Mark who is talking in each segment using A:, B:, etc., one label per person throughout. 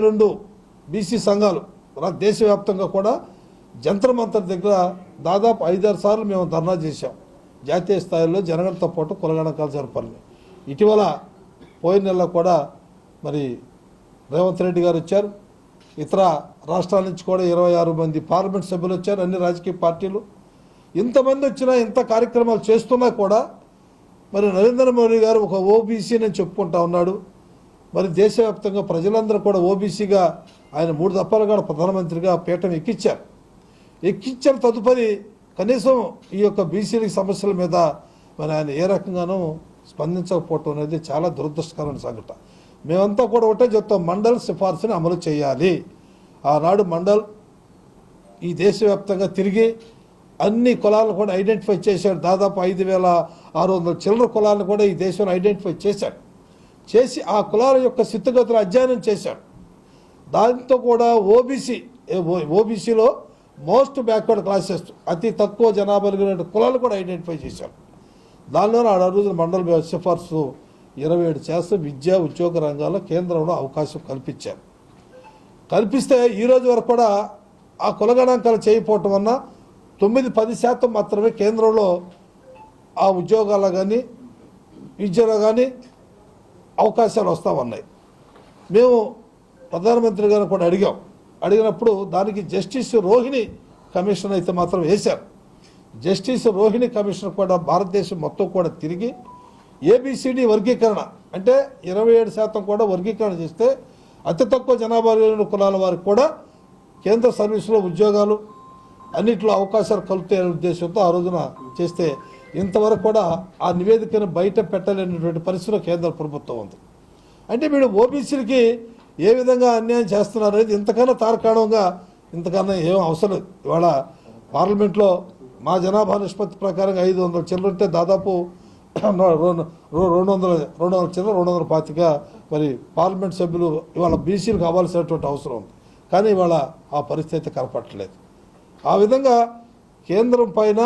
A: 22 BC సంఘాలు దేశవ్యాప్తంగా కూడా జంతర్ మంతర్ దగ్గర దాదాపు 5-6 సార్లు మేము ధర్నా చేశాం. జాతీయ స్థాయిలో జనగణనతో పాటు కులగణాంకాలు జరపాలని. ఇటీవల పోయిన నెలలో కూడా మరి రేవంత్ రెడ్డి గారు వచ్చారు. ఇతర రాష్ట్రాల నుంచి కూడా 26 మంది పార్లమెంట్ సభ్యులు వచ్చారు, అన్ని రాజకీయ పార్టీలు. ఇంతమంది వచ్చినా ఇంత కార్యక్రమాలు చేస్తున్నా కూడా మరి నరేంద్ర మోడీ గారు ఒక ఓబీసీ అని చెప్పుకుంటా ఉన్నాడు. మరి దేశవ్యాప్తంగా ప్రజలందరూ కూడా ఓబీసీగా ఆయన 3 దఫాలు కూడా ప్రధానమంత్రిగా పీఠం ఎక్కించిన తదుపరి కనీసం ఈ యొక్క బీసీల సమస్యల మీద మరి ఆయన ఏ రకంగానూ స్పందించకపోవటం అనేది చాలా దురదృష్టకరమైన సంఘటన. మేమంతా కూడా ఒకటే చెప్తాం, మండల్ సిఫార్సుని అమలు చేయాలి. ఆనాడు మండల్ ఈ దేశవ్యాప్తంగా తిరిగి అన్ని కులాలను కూడా ఐడెంటిఫై చేశాడు. దాదాపు 5,600 చిల్లర కులాలను కూడా ఈ దేశంలో ఐడెంటిఫై చేసి ఆ కులాల యొక్క స్థితిగతులు అధ్యయనం చేశాడు. దాంతో కూడా ఓబీసీలో మోస్ట్ బ్యాక్వర్డ్ క్లాసెస్, అతి తక్కువ జనాభా కలిగిన కులాలు కూడా ఐడెంటిఫై చేశారు. దానిలో ఆ రోజున మండల సిఫార్సు 27% విద్యా ఉద్యోగ రంగాల్లో కేంద్రంలో అవకాశం కల్పిస్తే ఈరోజు వరకు కూడా ఆ కులగణాంకాలు చేయకపోవటం వల్ల 9-10% మాత్రమే కేంద్రంలో ఆ ఉద్యోగాల్లో కానీ విద్యలో కానీ అవకాశాలు వస్తూ ఉన్నాయి. మేము ప్రధానమంత్రి గారిని కూడా అడిగినప్పుడు దానికి జస్టిస్ రోహిణి కమిషన్ అయితే మాత్రం వేశారు. జస్టిస్ రోహిణి కమిషన్ కూడా భారతదేశం మొత్తం కూడా తిరిగి ఏబిసిడి వర్గీకరణ అంటే 27% కూడా వర్గీకరణ చేస్తే అతి తక్కువ జనాభా కులాల వారికి కూడా కేంద్ర సర్వీసులో ఉద్యోగాలు అన్నింటిలో అవకాశాలు కలుగుతాయనే ఉద్దేశంతో ఆ రోజున చేస్తే ఇంతవరకు కూడా ఆ నివేదికను బయట పెట్టలేనటువంటి పరిస్థితిలో కేంద్ర ప్రభుత్వం ఉంది. అంటే వీడు ఓబీసీలకి ఏ విధంగా అన్యాయం చేస్తున్నారు అనేది ఇంతకన్నా తార్కాణంగా ఇంతకన్నా ఏం అవసరం లేదు. ఇవాళ పార్లమెంట్లో మా జనాభా నిష్పత్తి ప్రకారంగా 500 చిల్లరుంటే దాదాపు 200 చిల్లర 225 మరి పార్లమెంట్ సభ్యులు ఇవాళ బీసీలకు కావాల్సినటువంటి అవసరం ఉంది. కానీ ఇవాళ ఆ పరిస్థితి కనపట్టలేదు. ఆ విధంగా కేంద్రం పైన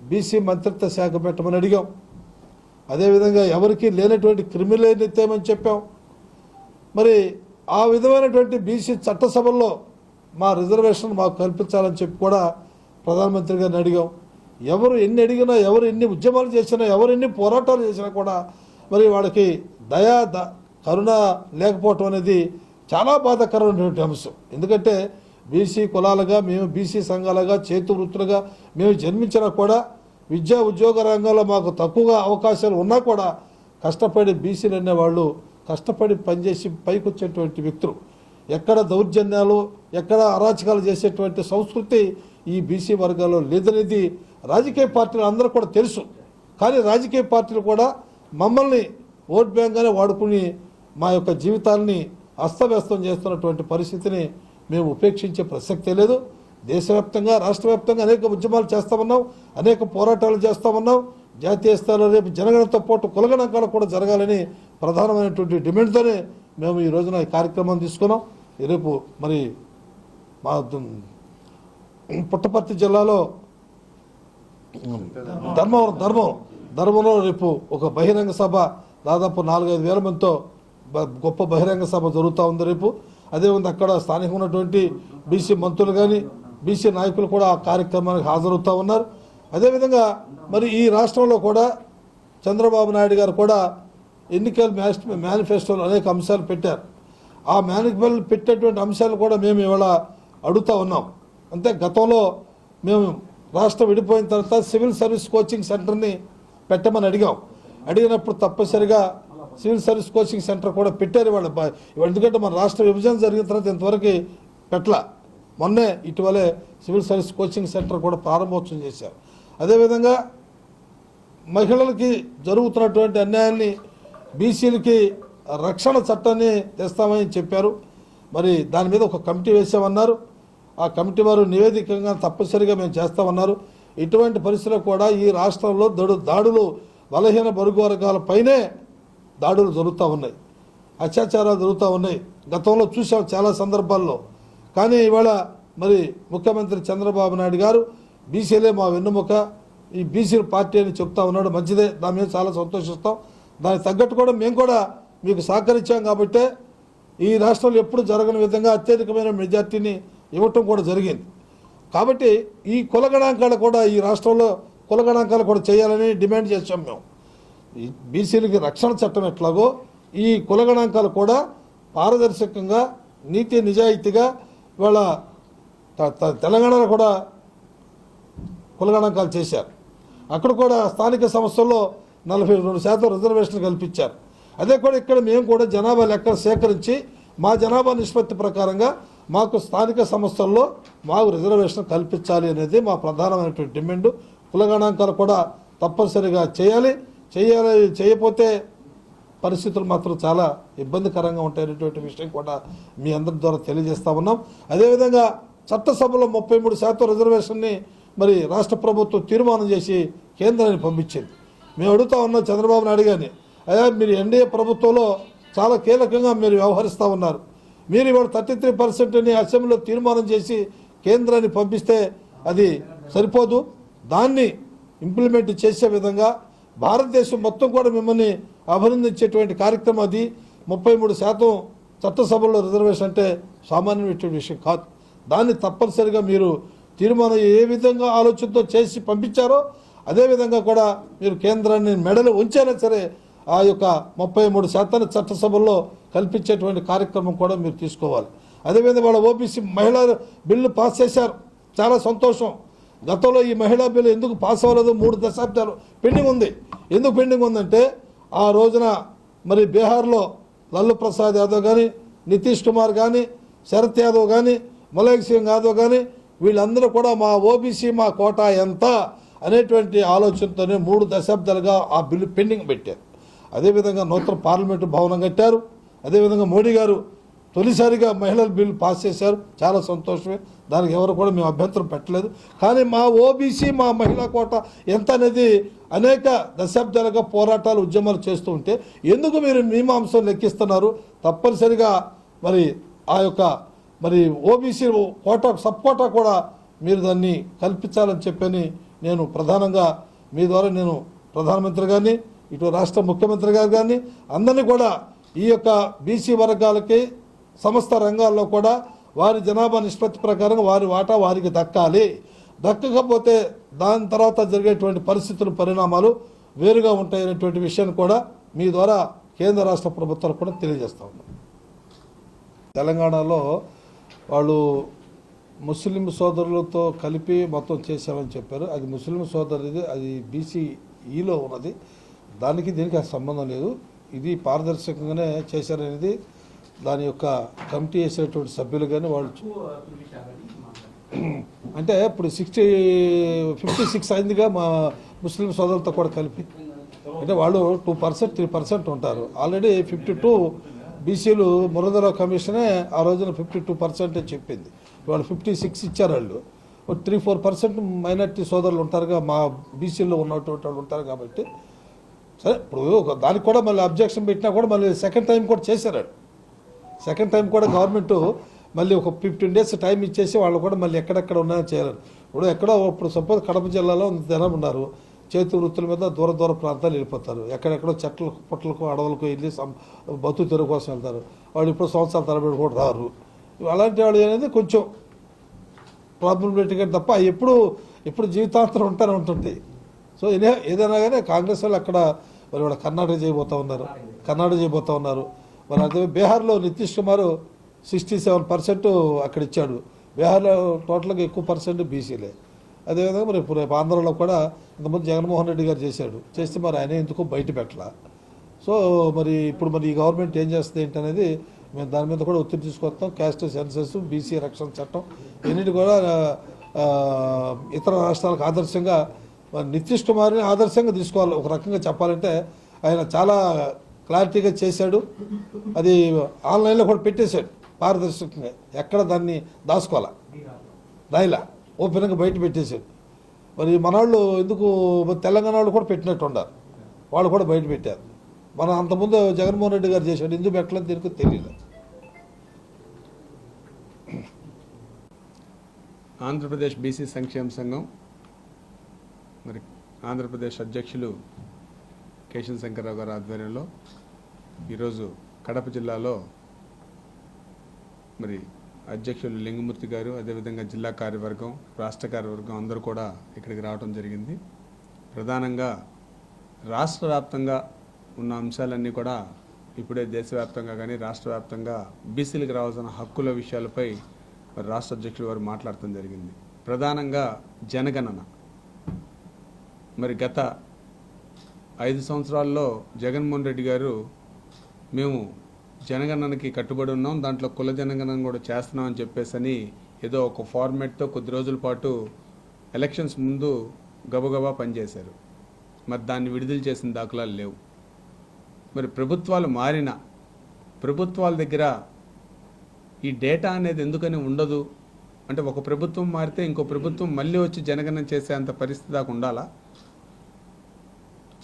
A: బీసీ మంత్రిత్వ శాఖ పెట్టమని అడిగాం. అదేవిధంగా ఎవరికి లేనటువంటి క్రిమినల్ ఎత్తేమని చెప్పాం. మరి ఆ విధమైనటువంటి బీసీ చట్టసభల్లో మా రిజర్వేషన్ మాకు కల్పించాలని చెప్పి కూడా ప్రధానమంత్రి గారిని అడిగాం. ఎవరు ఎన్ని అడిగినా, ఎవరు ఎన్ని ఉద్యమాలు చేసినా, ఎవరు ఎన్ని పోరాటాలు చేసినా కూడా మరి వాళ్ళకి కరుణ లేకపోవటం అనేది చాలా బాధాకరమైనటువంటి అంశం. ఎందుకంటే బీసీ కులాలుగా మేము, బీసీ సంఘాలుగా, చేతు వృత్తులుగా మేము జన్మించినా కూడా విద్యా ఉద్యోగ రంగంలో మాకు తక్కువగా అవకాశాలు ఉన్నా కూడా కష్టపడి బీసీలు అనేవాళ్ళు కష్టపడి పనిచేసి పైకి వచ్చేటువంటి వ్యక్తులు. ఎక్కడ దౌర్జన్యాలు, ఎక్కడ అరాచకాలు చేసేటువంటి సంస్కృతి ఈ బీసీ వర్గాల్లో లేదనేది రాజకీయ పార్టీలు అందరూ కూడా తెలుసు. కానీ రాజకీయ పార్టీలు కూడా మమ్మల్ని ఓట్ బ్యాంక్గానే వాడుకుని మా యొక్క జీవితాలని అస్తవ్యస్తం చేస్తున్నటువంటి పరిస్థితిని మేము ఉపేక్షించే ప్రసక్తే లేదు. దేశవ్యాప్తంగా, రాష్ట్ర వ్యాప్తంగా అనేక ఉద్యమాలు చేస్తామన్నాం, అనేక పోరాటాలు చేస్తామన్నాం. జాతీయ స్థాయిలో రేపు జనగణనతో పాటు కులగణాంకాలు కూడా జరగాలని ప్రధానమైనటువంటి డిమాండ్తోనే మేము ఈ రోజున ఈ కార్యక్రమం తీసుకున్నాం. రేపు మరి మా పుట్టపర్తి జిల్లాలో ధర్మంలో రేపు ఒక బహిరంగ సభ దాదాపు 4-5 వేల మందితో గొప్ప బహిరంగ సభ జరుగుతూ ఉంది రేపు. అదేవిధంగా అక్కడ స్థానికంగా ఉన్నటువంటి బీసీ మంత్రులు కానీ, బీసీ నాయకులు కూడా ఆ కార్యక్రమానికి హాజరవుతూ ఉన్నారు. అదేవిధంగా మరి ఈ రాష్ట్రంలో కూడా చంద్రబాబు నాయుడు గారు కూడా ఎన్నికల మేనిఫెస్టోలో అనేక అంశాలు పెట్టారు. ఆ మేనిఫెస్టోలో పెట్టేటువంటి అంశాలు కూడా మేము ఇవాళ అడుగుతూ ఉన్నాం. అంతే గతంలో మేము రాష్ట్రం విడిపోయిన తర్వాత సివిల్ సర్వీస్ కోచింగ్ సెంటర్ని పెట్టమని అడిగినప్పుడు తప్పనిసరిగా సివిల్ సర్వీస్ కోచింగ్ సెంటర్ కూడా పెట్టారు ఇవాళ. ఎందుకంటే మన రాష్ట్ర విభజన జరిగిన తర్వాత ఇంతవరకు పెట్టలా. మొన్నే ఇటీవలే సివిల్ సర్వీస్ కోచింగ్ సెంటర్ కూడా ప్రారంభోత్సవం చేశారు. అదేవిధంగా మహిళలకి జరుగుతున్నటువంటి అన్యాయాన్ని, బీసీలకి రక్షణ చట్టాన్ని తెస్తామని చెప్పారు. మరి దాని మీద ఒక కమిటీ వేసామన్నారు. ఆ కమిటీ వారు నివేదికంగా తప్పనిసరిగా మేము చేస్తామన్నారు. ఇటువంటి పరిస్థితుల్లో కూడా ఈ రాష్ట్రంలో దాడులు బలహీన బరుగు వర్గాలపైనే దాడులు జరుగుతూ ఉన్నాయి, అత్యాచారాలు జరుగుతూ ఉన్నాయి. గతంలో చూసాం చాలా సందర్భాల్లో. కానీ ఇవాళ మరి ముఖ్యమంత్రి చంద్రబాబు నాయుడు గారు బీసీలే మా వెన్నుముక, ఈ బీసీల పార్టీ అని చెప్తా ఉన్నాడు. మంచిదే, దాని మీద చాలా సంతోషిస్తాం. దానికి తగ్గట్టు కూడా మేము కూడా మీకు సహకరించాం. కాబట్టి ఈ రాష్ట్రంలో ఎప్పుడు జరగని విధంగా అత్యధికమైన మెజార్టీని ఇవ్వటం కూడా జరిగింది. కాబట్టి ఈ కుల గణాంకాలు కూడా ఈ రాష్ట్రంలో కుల గణాంకాలు కూడా చేయాలని డిమాండ్ చేసాం మేము. ఈ బీసీలకి రక్షణ చట్టం ఎట్లాగో ఈ కుల గణాంకాలు కూడా పారదర్శకంగా నీతి నిజాయితీగా ఇవాళ తెలంగాణలో కూడా కుల గణాంకాలు చేశారు. అక్కడ కూడా స్థానిక సంస్థల్లో 42% రిజర్వేషన్ కల్పించారు. అదే కూడా ఇక్కడ మేము కూడా జనాభా లెక్కలు సేకరించి మా జనాభా నిష్పత్తి ప్రకారంగా మాకు స్థానిక సంస్థల్లో మాకు రిజర్వేషన్ కల్పించాలి అనేది మా ప్రధానమైనటువంటి డిమాండ్. కుల గణాంకాలు కూడా తప్పనిసరిగా చేయకపోతే పరిస్థితులు మాత్రం చాలా ఇబ్బందికరంగా ఉంటాయనేటువంటి విషయం కూడా మీ అందరి ద్వారా తెలియజేస్తా ఉన్నాం. అదేవిధంగా చట్టసభలో 33% రిజర్వేషన్ని మరి రాష్ట్ర ప్రభుత్వం తీర్మానం చేసి కేంద్రానికి పంపించింది. మేము అడుగుతా ఉన్నాం చంద్రబాబు నాయుడు గారిని, అయ్యా మీరు ఎన్డీఏ ప్రభుత్వంలో చాలా కీలకంగా మీరు వ్యవహరిస్తూ ఉన్నారు, మీరు ఇవాళ 33%ని అసెంబ్లీలో తీర్మానం చేసి కేంద్రాన్ని పంపిస్తే అది సరిపోదు, దాన్ని ఇంప్లిమెంట్ చేసే విధంగా భారతదేశం మొత్తం కూడా మిమ్మల్ని అభినందించేటువంటి కార్యక్రమం అది. 33% చట్టసభలో రిజర్వేషన్ అంటే సామాన్యమైనటువంటి విషయం కాదు. దాన్ని తప్పనిసరిగా మీరు తీర్మానం ఏ విధంగా ఆలోచనతో చేసి పంపించారో అదేవిధంగా కూడా మీరు కేంద్రాన్ని మెడలు ఉంచైనా సరే ఆ యొక్క 33% చట్టసభల్లో కల్పించేటువంటి కార్యక్రమం కూడా మీరు తీసుకోవాలి. అదేవిధంగా వాళ్ళ ఓబీసీ మహిళా బిల్లు పాస్ చేశారు, చాలా సంతోషం. గతంలో ఈ మహిళా బిల్లు ఎందుకు పాస్ అవ్వలేదు? 3 దశాబ్దాలు పెండింగ్ ఉంది. ఎందుకు పెండింగ్ ఉందంటే ఆ రోజున మరి బీహార్లో లల్లు ప్రసాద్ యాదవ్ కానీ, నితీష్ కుమార్ కానీ, శరత్ యాదవ్ కానీ, ములాయం సింగ్ యాదవ్ కానీ వీళ్ళందరూ కూడా మా ఓబీసీ మా కోటా ఎంత అనేటువంటి ఆలోచనతోనే 3 దశాబ్దాలుగా ఆ బిల్లు పెండింగ్ పెట్టారు. అదేవిధంగా నూతన పార్లమెంటు భవనం కట్టారు. అదేవిధంగా మోడీ గారు తొలిసారిగా మహిళల బిల్లు పాస్ చేశారు, చాలా సంతోషమే, దానికి ఎవరు కూడా మేము అభ్యంతరం పెట్టలేదు. కానీ మా ఓబీసీ మా మహిళా కోట ఎంత అనేది అనేక దశాబ్దాలుగా పోరాటాలు ఉద్యమాలు చేస్తూ ఉంటే ఎందుకు మీరు మీమాంసం లెక్కిస్తున్నారు? తప్పనిసరిగా మరి ఆ యొక్క మరి ఓబీసీ కోటా సబ్ కోటా కూడా మీరు దాన్ని కల్పించాలని చెప్పని నేను ప్రధానంగా మీ ద్వారా నేను ప్రధానమంత్రి గారిని, ఇటు రాష్ట్ర ముఖ్యమంత్రి గారు కానీ అందరినీ కూడా ఈ యొక్క బీసీ వర్గాలకి సమస్త రంగాల్లో కూడా వారి జనాభా నిష్పత్తి ప్రకారం వారి వాటా వారికి దక్కాలి. దక్కకపోతే దాని తర్వాత జరిగేటువంటి పరిస్థితులు పరిణామాలు వేరుగా ఉంటాయనేటువంటి విషయాన్ని కూడా మీ ద్వారా కేంద్ర రాష్ట్ర ప్రభుత్వాలు కూడా తెలియజేస్తా ఉన్నాం. తెలంగాణలో వాళ్ళు ముస్లిం సోదరులతో కలిపి మొత్తం చేశామని చెప్పారు. అది ముస్లిం సోదరుది, అది బీసీఈలో ఉన్నది, దానికి దీనికి సంబంధం లేదు. ఇది పారదర్శకంగానే చేశారనేది దాని యొక్క కమిటీ వేసేటువంటి సభ్యులు కానీ వాళ్ళు అంటే ఇప్పుడు 56 అయిందిగా మా ముస్లిం సోదరులతో కూడా కలిపి, అంటే వాళ్ళు 2% 3% ఉంటారు. ఆల్రెడీ 52 బీసీలు మురదరావు కమిషనే ఆ రోజున 52% చెప్పింది. వాళ్ళు 56 ఇచ్చారు. వాళ్ళు 3-4% మైనార్టీ సోదరులు ఉంటారుగా, మా బీసీలో ఉన్నటువంటి వాళ్ళు ఉంటారు. కాబట్టి సరే ఇప్పుడు దానికి కూడా మళ్ళీ అబ్జెక్షన్ పెట్టినా కూడా మళ్ళీ సెకండ్ టైం కూడా చేశారు. సెకండ్ టైం కూడా గవర్నమెంట్ మళ్ళీ ఒక 15 days టైం ఇచ్చేసి వాళ్ళు కూడా మళ్ళీ ఎక్కడెక్కడ ఉన్నాయో చేయాలి. ఇప్పుడు సపోజ్ కడప జిల్లాలో జనం ఉన్నారు, చేతి వృత్తుల మీద దూర ప్రాంతాలు వెళ్ళిపోతారు, ఎక్కడెక్కడో చెట్ల పుట్టలకు అడవులకు వెళ్ళి బతుకు తెరువు కోసం వెళ్తారు. వాళ్ళు ఇప్పుడు సంవత్సరాల తరబడి కూడా రారు. అలాంటి వాళ్ళు అనేది కొంచెం ప్రాబ్లమేటిక్ తప్ప ఎప్పుడు జీవితాంతరం ఉంటానే ఉంటుంది. సో ఏదైనా కానీ కాంగ్రెస్ వాళ్ళు అక్కడ మరి వాళ్ళ కర్ణాటక చేయబోతూ ఉన్నారు. మరి అదే బీహార్లో నితీష్ కుమార్ 67% అక్కడ ఇచ్చాడు. బీహార్లో టోటల్గా ఎక్కువ పర్సెంట్ బీసీలే. అదేవిధంగా మరి ఇప్పుడు రేపు ఆంధ్రలో కూడా ఇంతకుముందు జగన్మోహన్ రెడ్డి గారు చేస్తే మరి ఆయన ఎందుకు బయట పెట్టలా. సో మరి ఇప్పుడు మరి ఈ గవర్నమెంట్ ఏం చేస్తుంది ఏంటనేది మేము దాని మీద కూడా ఒత్తిడి తీసుకొస్తాం. క్యాస్ట్ సెన్సస్, బీసీ రక్షణ చట్టం ఇన్నిటి కూడా ఇతర రాష్ట్రాలకు ఆదర్శంగా నితీష్ కుమార్ని ఆదర్శంగా తీసుకోవాలి. ఒక రకంగా చెప్పాలంటే ఆయన చాలా క్లారిటీగా చేశాడు. అది ఆన్లైన్లో కూడా పెట్టేశాడు పారదర్శకంగా, ఎక్కడ దాన్ని దాచుకోవాలా, దాయిలా ఓపెన్గా బయట పెట్టేశాడు. మరి మన వాళ్ళు ఎందుకు తెలంగాణ వాళ్ళు కూడా పెట్టినట్టు ఉన్నారు, వాళ్ళు కూడా బయట పెట్టారు. మన అంతకుముందు జగన్మోహన్ రెడ్డి గారు చేశాడు, ఎందుకు పెట్టలేదు దీనికి తెలియదు.
B: ఆంధ్రప్రదేశ్ బీసీ సంక్షేమ సంఘం మరి ఆంధ్రప్రదేశ్ అధ్యక్షులు కేశవ శంకర్రావు గారి ఆధ్వర్యంలో ఈరోజు కడప జిల్లాలో మరి అధ్యక్షులు లింగమూర్తి గారు, అదేవిధంగా జిల్లా కార్యవర్గం, రాష్ట్ర కార్యవర్గం అందరూ కూడా ఇక్కడికి రావడం జరిగింది. ప్రధానంగా రాష్ట్ర వ్యాప్తంగా ఉన్న అంశాలన్నీ కూడా ఇప్పుడే దేశవ్యాప్తంగా కానీ రాష్ట్ర వ్యాప్తంగా బీసీలకు రావాల్సిన హక్కుల విషయాలపై మరి రాష్ట్ర అధ్యక్షులు వారు మాట్లాడటం జరిగింది. ప్రధానంగా జనగణన. మరి గత 5 సంవత్సరాల్లో జగన్మోహన్ రెడ్డి గారు మేము జనగణనకి కట్టుబడి ఉన్నాం, దాంట్లో కుల జనగణన కూడా చేస్తున్నాం అని చెప్పేసి ఏదో ఒక ఫార్మాట్తో కొద్ది రోజుల పాటు ఎలక్షన్స్ ముందు గబగబా పనిచేశారు. మరి దాన్ని విడుదల చేసిన దాఖలాలు లేవు. మరి ప్రభుత్వాలు మారిన ప్రభుత్వాల దగ్గర ఈ డేటా అనేది ఎందుకని ఉండదు అంటే, ఒక ప్రభుత్వం మారితే ఇంకో ప్రభుత్వం మళ్ళీ వచ్చి జనగణన చేసే అంత పరిస్థితి దాకా ఉండాలా?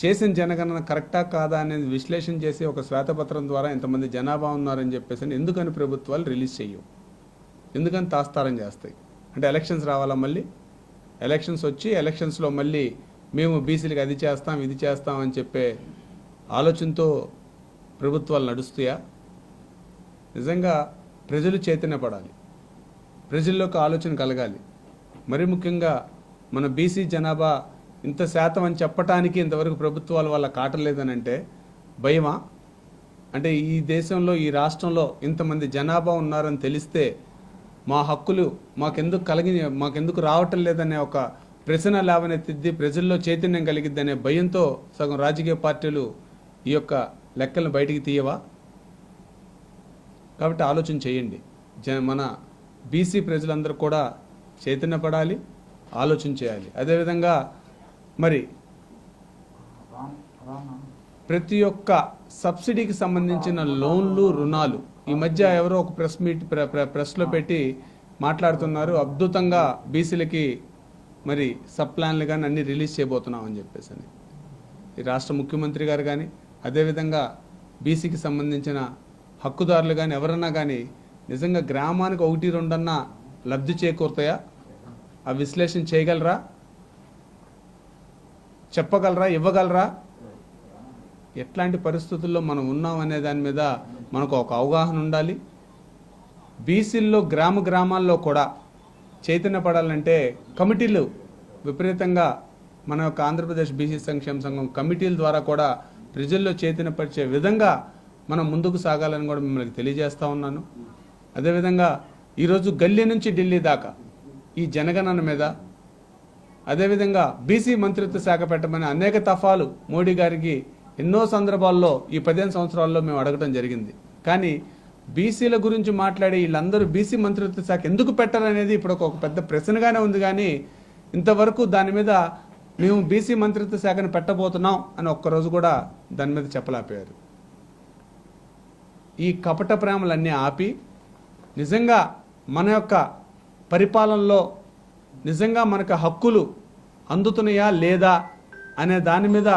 B: చేసిన జనగణన కరెక్టా కాదా అనేది విశ్లేషణ చేసి ఒక శ్వేతపత్రం ద్వారా ఎంతమంది జనాభా ఉన్నారని చెప్పేసి ఎందుకని ప్రభుత్వాలు రిలీజ్ చేయవు? ఎందుకని తాస్తారం చేస్తాయి? అంటే ఎలక్షన్స్ రావాలా? మళ్ళీ ఎలక్షన్స్ వచ్చి ఎలక్షన్స్లో మళ్ళీ మేము బీసీలకు అది చేస్తాం ఇది చేస్తాం అని చెప్పే ఆలోచనతో ప్రభుత్వాలు నడుస్తాయా? నిజంగా ప్రజలు చైతన్యపడాలి, ప్రజల్లోకి ఆలోచన కలగాలి. మరి ముఖ్యంగా మన బీసీ జనాభా ఇంత శాతం అని చెప్పటానికి ఇంతవరకు ప్రభుత్వాలు వాళ్ళ కాటలేదని అంటే భయమా? అంటే ఈ దేశంలో ఈ రాష్ట్రంలో ఇంతమంది జనాభా ఉన్నారని తెలిస్తే మా హక్కులు మాకెందుకు రావటం లేదనే ఒక ప్రశ్న లేవనెత్తిద్ది, ప్రజల్లో చైతన్యం కలిగిద్ది అనే భయంతో సగం రాజకీయ పార్టీలు ఈ యొక్క లెక్కలను బయటికి తీయవా? కాబట్టి ఆలోచన చేయండి. మన బీసీ ప్రజలందరూ కూడా చైతన్యపడాలి, ఆలోచన చేయాలి. అదేవిధంగా మరి ప్రతి ఒక్క సబ్సిడీకి సంబంధించిన లోన్లు, రుణాలు ఈ మధ్య ఎవరో ఒక ప్రెస్లో పెట్టి మాట్లాడుతున్నారు, అద్భుతంగా బీసీలకి మరి సబ్ ప్లాన్లు కానీ అన్నీ రిలీజ్ చేయబోతున్నాం అని చెప్పేసి. ఈ రాష్ట్ర ముఖ్యమంత్రి గారు కానీ అదేవిధంగా బీసీకి సంబంధించిన హక్కుదారులు కానీ ఎవరన్నా కానీ నిజంగా గ్రామానికి 1-2 అన్నా లబ్ధి చేకూరుతాయా? ఆ విశ్లేషణ చేయగలరా? చెప్పగలరా? ఇవ్వగలరా? ఎట్లాంటి పరిస్థితుల్లో మనం ఉన్నాం అనే దాని మీద మనకు ఒక అవగాహన ఉండాలి. బీసీల్లో గ్రామాల్లో కూడా చైతన్యపడాలంటే కమిటీలు విపరీతంగా మన యొక్క ఆంధ్రప్రదేశ్ బీసీ సంక్షేమ సంఘం కమిటీల ద్వారా కూడా ప్రజల్లో చైతన్యపరిచే విధంగా మనం ముందుకు సాగాలని కూడా మిమ్మల్ని తెలియజేస్తూ ఉన్నాను. అదేవిధంగా ఈరోజు గల్లీ నుంచి ఢిల్లీ దాకా ఈ జనగణన మీద, అదేవిధంగా బీసీ మంత్రిత్వ శాఖ పెట్టమని అనేక తఫాలు మోడీ గారికి ఎన్నో సందర్భాల్లో ఈ 15 సంవత్సరాల్లో మేము అడగటం జరిగింది. కానీ బీసీల గురించి మాట్లాడే వీళ్ళందరూ బీసీ మంత్రిత్వ శాఖ ఎందుకు పెట్టాలనేది ఇప్పుడు ఒక పెద్ద ప్రశ్నగానే ఉంది. కానీ ఇంతవరకు దాని మీద మేము బీసీ మంత్రిత్వ శాఖను పెట్టబోతున్నాం అని ఒక్కరోజు కూడా దాని మీద చెప్పలేకపోయారు. ఈ కపట ప్రేమలన్నీ ఆపి నిజంగా మన యొక్క పరిపాలనలో నిజంగా మనకు హక్కులు అందుతున్నాయా లేదా అనే దాని మీద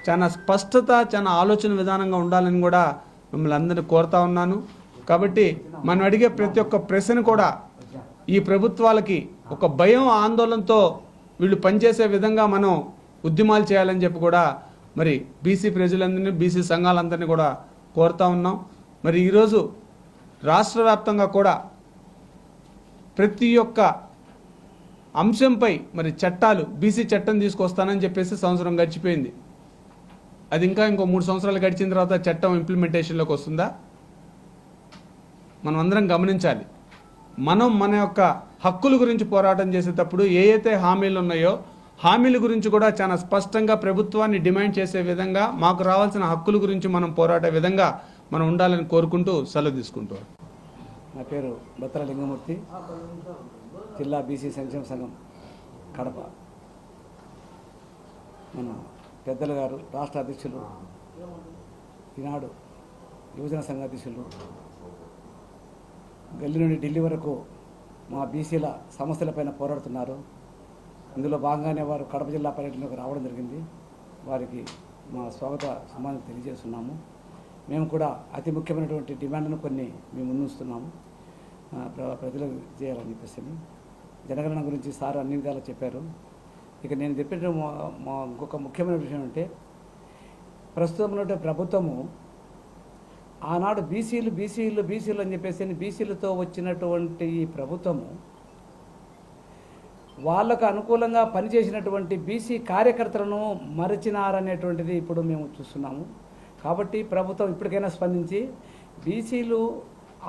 B: చాలా స్పష్టత, చాలా ఆలోచన విధానంగా ఉండాలని కూడా మిమ్మల్ని అందరినీ కోరుతా ఉన్నాను. కాబట్టి మనం అడిగే ప్రతి ఒక్క ప్రశ్న కూడా ఈ ప్రభుత్వాలకి ఒక భయం, ఆందోళనతో వీళ్ళు పనిచేసే విధంగా మనం ఉద్యమాలు చేయాలని చెప్పి కూడా మరి బీసీ ప్రజలందరినీ, బీసీ సంఘాలందరినీ కూడా కోరుతా ఉన్నాం. మరి ఈరోజు రాష్ట్ర వ్యాప్తంగా కూడా ప్రతి ఒక్క అంశంపై మరి చట్టాలు, బీసీ చట్టం తీసుకొస్తానని చెప్పేసి సంవత్సరం గడిచిపోయింది. అది ఇంకో 3 సంవత్సరాలు గడిచిన తర్వాత చట్టం ఇంప్లిమెంటేషన్లోకి వస్తుందా? మనం అందరం గమనించాలి. మనం మన యొక్క హక్కుల గురించి పోరాటం చేసేటప్పుడు అయితే హామీలు ఉన్నాయో హామీల గురించి కూడా చాలా స్పష్టంగా ప్రభుత్వాన్ని డిమాండ్ చేసే విధంగా, మాకు రావాల్సిన హక్కుల గురించి మనం పోరాడే విధంగా మనం ఉండాలని కోరుకుంటూ సెలవు తీసుకుంటాం.
C: నా పేరు బత్తల లింగమూర్తి, జిల్లా బీసీ సంక్షేమ సంఘం కడప. మన పెద్దలు గారు రాష్ట్ర అధ్యక్షులు, ఈనాడు యువజన సంఘ అధ్యక్షులు, గల్లీ నుండి ఢిల్లీ వరకు మా బీసీల సమస్యలపైన పోరాడుతున్నారు. ఇందులో భాగంగానే వారు కడప జిల్లా పర్యటనకు రావడం జరిగింది. వారికి మా స్వాగత సమాధానం తెలియజేస్తున్నాము. మేము కూడా అతి ముఖ్యమైనటువంటి డిమాండ్ను కొన్ని మేము ముందుస్తున్నాము, ప్రజలకు చేయాలని చెప్పేసి. జనగణన గురించి సార్ అన్ని విధాలు చెప్పారు. ఇక నేను చెప్పిన మా ఇంకొక ముఖ్యమైన విషయం అంటే, ప్రస్తుతం ఉన్నటువంటి ప్రభుత్వము ఆనాడు బీసీలు అని చెప్పేసి బీసీలతో వచ్చినటువంటి ఈ ప్రభుత్వము వాళ్ళకు అనుకూలంగా పనిచేసినటువంటి బీసీ కార్యకర్తలను మరచినారనేటువంటిది ఇప్పుడు మేము చూస్తున్నాము. కాబట్టి ప్రభుత్వం ఇప్పటికైనా స్పందించి బీసీలు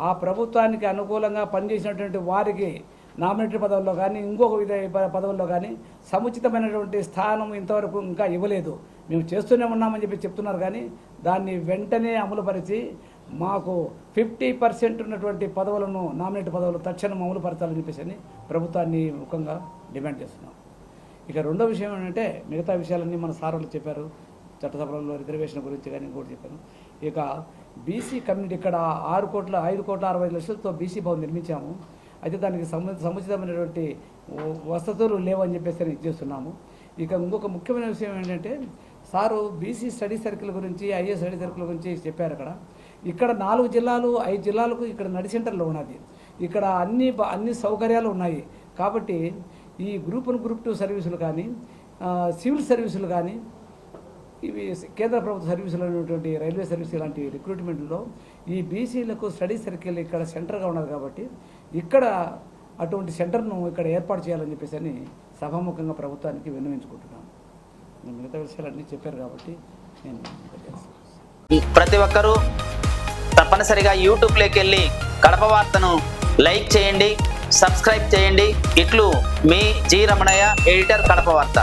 C: ఆ ప్రభుత్వానికి అనుకూలంగా పనిచేసినటువంటి వారికి నామినేటెడ్ పదవుల్లో కానీ ఇంకొక విధ పదవుల్లో కానీ సముచితమైనటువంటి స్థానం ఇంతవరకు ఇంకా ఇవ్వలేదు. మేము చేస్తూనే ఉన్నామని చెప్పి చెప్తున్నారు, కానీ దాన్ని వెంటనే అమలుపరిచి మాకు 50% ఉన్నటువంటి పదవులను నామినేటెడ్ పదవులు తక్షణం అమలుపరచాలని చెప్పేసి ప్రభుత్వాన్ని ముఖంగా డిమాండ్ చేస్తున్నాం. ఇక రెండో విషయం ఏంటంటే మిగతా విషయాలన్నీ మన సార్లు చెప్పారు, చట్టసభలలో రిజర్వేషన్ గురించి కానీ ఇంకోటి చెప్పారు. ఇక బీసీ కమ్యూనిటీ ఇక్కడ 5,60,00,000తో బీసీ భవన్ నిర్మించాము. అయితే దానికి సముచితమైనటువంటి వసతులు లేవని చెప్పేసి చేస్తున్నాము. ఇక ఇంకొక ముఖ్యమైన విషయం ఏంటంటే సారు బీసీ స్టడీ సర్కిల్ గురించి ఐఏఎస్ స్టడీ సర్కిల్ గురించి చెప్పారు. ఇక్కడ 4 జిల్లాలు 5 జిల్లాలకు ఇక్కడ నడి సెంటర్లో ఉన్నది. ఇక్కడ అన్ని సౌకర్యాలు ఉన్నాయి. కాబట్టి ఈ గ్రూప్ 1 గ్రూప్ 2 సర్వీసులు కానీ సివిల్ సర్వీసులు కానీ ఇవి కేంద్ర ప్రభుత్వ సర్వీసులు అనేటువంటి రైల్వే సర్వీస్ ఇలాంటి రిక్రూట్మెంట్లో ఈ బీసీలకు స్టడీ సర్కిల్ ఇక్కడ సెంటర్గా ఉన్నది. కాబట్టి ఇక్కడ అటువంటి సెంటర్ను ఇక్కడ ఏర్పాటు చేయాలని చెప్పేసి అని సభాముఖంగా ప్రభుత్వానికి విన్నవించుకుంటున్నాను. మిగతా విషయాలన్నీ చెప్పారు కాబట్టి నేను
D: ప్రతి ఒక్కరూ తప్పనిసరిగా యూట్యూబ్లోకి వెళ్ళి కడప వార్తను లైక్ చేయండి, సబ్స్క్రైబ్ చేయండి. ఇట్లు మీ జి రమణయ్య, ఎడిటర్, కడప వార్త.